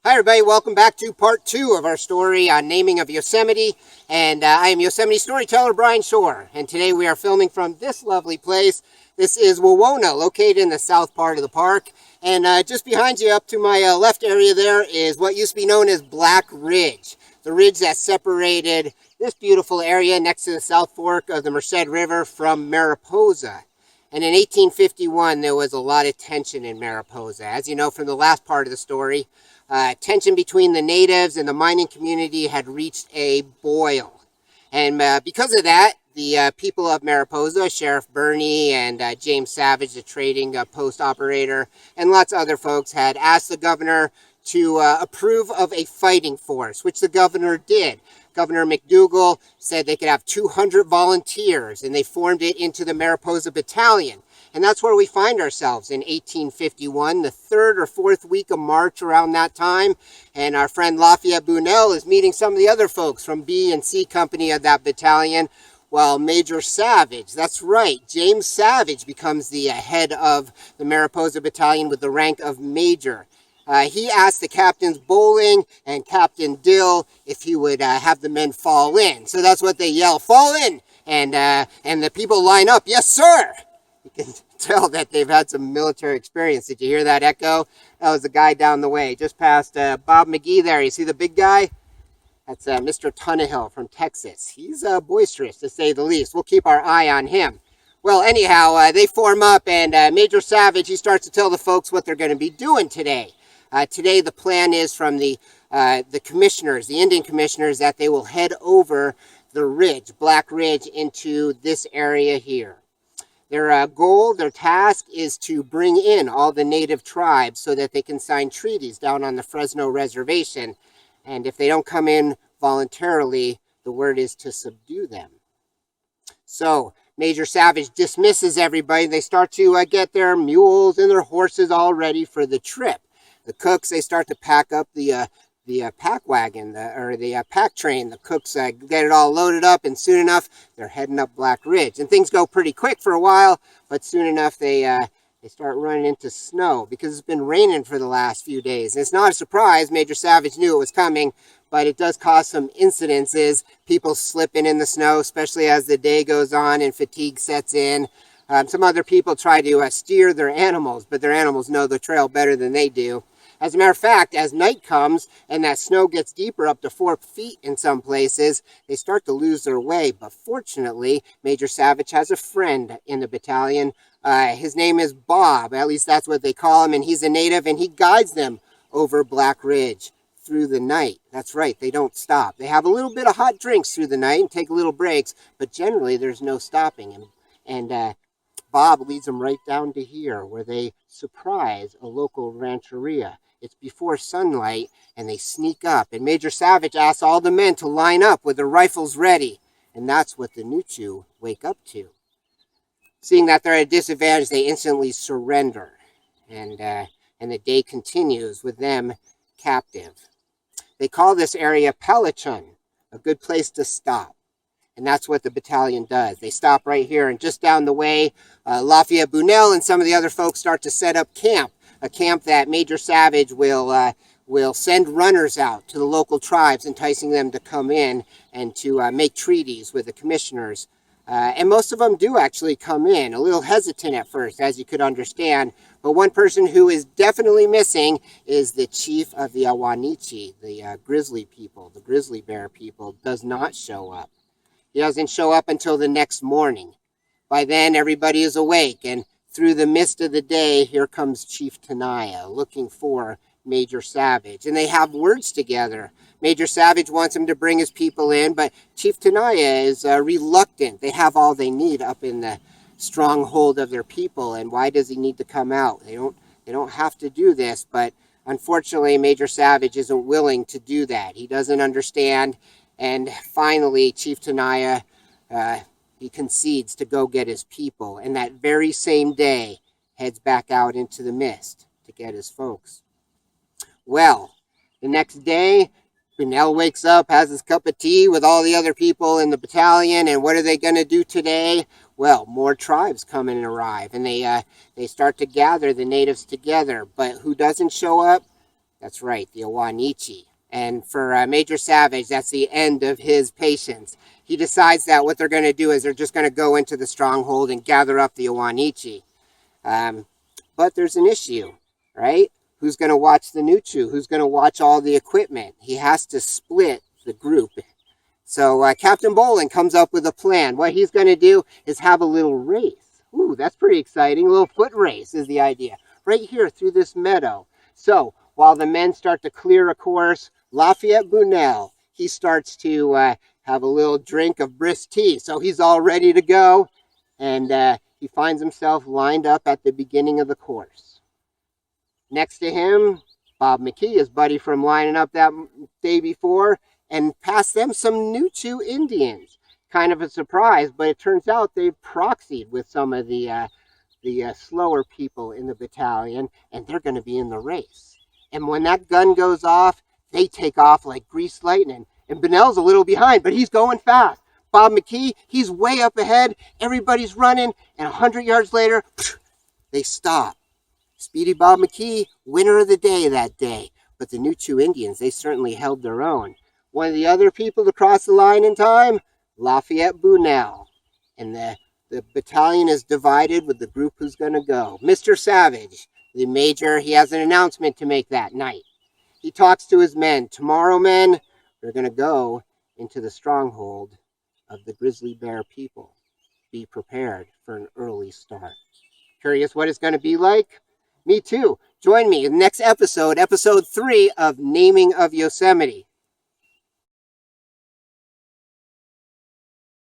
Hi everybody, welcome back to part 2 of our story on naming of Yosemite, and I am Yosemite storyteller Brian Shore, and today we are filming from this lovely place. This is Wawona, located in the south part of the park, and just behind you up to my left area there is what used to be known as Black Ridge, the ridge that separated this beautiful area next to the South Fork of the Merced River from Mariposa. And in 1851, there was a lot of tension in Mariposa. As you know from the last part of the story, tension between the natives and the mining community had reached a boil. And because of that, the people of Mariposa, Sheriff Burney and James Savage, the trading post operator, and lots of other folks had asked the governor to approve of a fighting force, which the governor did. Governor McDougall said they could have 200 volunteers, and they formed it into the Mariposa Battalion. And that's where we find ourselves in 1851, the third or fourth week of March around that time. And our friend Lafayette Bunel is meeting some of the other folks from B and C Company of that battalion. Well, Major Savage, that's right, James Savage becomes the head of the Mariposa Battalion with the rank of Major. He asked the captains Bowling and Captain Dill if he would have the men fall in. So that's what they yell, fall in! And the people line up, yes sir! You can tell that they've had some military experience. Did you hear that echo? That was the guy down the way, just past Bob McGee there. You see the big guy? That's Mr. Tunnehill from Texas. He's boisterous, to say the least. We'll keep our eye on him. Well, anyhow, they form up, and Major Savage, he starts to tell the folks what they're going to be doing today. Today, the plan is from the commissioners, the Indian commissioners, that they will head over the ridge, Black Ridge, into this area here. Their goal, their task, is to bring in all the native tribes so that they can sign treaties down on the Fresno Reservation. And if they don't come in voluntarily, the word is to subdue them. So Major Savage dismisses everybody. They start to get their mules and their horses all ready for the trip. The cooks, they start to pack up the pack wagon, the pack train. The cooks get it all loaded up, and soon enough, they're heading up Black Ridge. And things go pretty quick for a while, but soon enough, they start running into snow because it's been raining for the last few days. And it's not a surprise. Major Savage knew it was coming, but it does cause some incidences. People slipping in the snow, especially as the day goes on and fatigue sets in. Some other people try to steer their animals, but their animals know the trail better than they do. As a matter of fact, as night comes and that snow gets deeper up to 4 feet in some places, they start to lose their way. But fortunately, Major Savage has a friend in the battalion. His name is Bob, at least that's what they call him, and he's a native, and he guides them over Black Ridge through the night. That's right, they don't stop. They have a little bit of hot drinks through the night and take little breaks, but generally there's no stopping. And Bob leads them right down to here, where they surprise a local rancheria. It's before sunlight, and they sneak up. And Major Savage asks all the men to line up with their rifles ready. And that's what the Nuchu wake up to. Seeing that they're at a disadvantage, they instantly surrender. And the day continues with them captive. They call this area Pelichon, a good place to stop. And that's what the battalion does. They stop right here, and just down the way, Lafayette Bunel and some of the other folks start to set up camp. A camp that Major Savage will send runners out to the local tribes, enticing them to come in and to make treaties with the commissioners. And most of them do actually come in, a little hesitant at first, as you could understand. But one person who is definitely missing is the chief of the Awanichi, the grizzly people, the grizzly bear people, does not show up. He doesn't show up until the next morning. By then, everybody is awake, and through the mist of the day, here comes Chief Tenaya looking for Major Savage. And they have words together. Major Savage wants him to bring his people in, but Chief Tenaya is reluctant. They have all they need up in the stronghold of their people, and why does he need to come out? They don't have to do this, but unfortunately, Major Savage isn't willing to do that. He doesn't understand, and finally, Chief Tenaya, he concedes to go get his people, and that very same day heads back out into the mist to get his folks. Well, the next day, Bunel wakes up, has his cup of tea with all the other people in the battalion, and what are they going to do today? Well, more tribes come and arrive, and they start to gather the natives together. But who doesn't show up? That's right, the Owanichi. And for Major Savage, that's the end of his patience. He decides that what they're going to do is they're just going to go into the stronghold and gather up the Owanichi. But there's an issue, right? Who's going to watch the Nuchu? Who's going to watch all the equipment? He has to split the group. So Captain Bolin comes up with a plan. What he's going to do is have a little race. Ooh, that's pretty exciting. A little foot race is the idea. Right here through this meadow. So while the men start to clear a course, Lafayette Bunel, he starts to have a little drink of brisk tea. So he's all ready to go. And he finds himself lined up at the beginning of the course. Next to him, Bob McKee, his buddy from lining up that day before, and past them some Nuchu Indians. Kind of a surprise, but it turns out they've proxied with some of the slower people in the battalion, and they're going to be in the race. And when that gun goes off, they take off like greased lightning. And Bunnell's a little behind, but he's going fast. Bob McKee, he's way up ahead. Everybody's running, and 100 yards later, they stop. Speedy Bob McKee, winner of the day that day. But the Nuchu Indians, they certainly held their own. One of the other people to cross the line in time, Lafayette Bunel. And the battalion is divided with the group who's going to go. Mr. Savage, the major, he has an announcement to make that night. He talks to his men. Tomorrow, men, we're going to go into the stronghold of the grizzly bear people. Be prepared for an early start. Curious what it's going to be like? Me too. Join me in the next episode, episode 3 of Naming of Yosemite.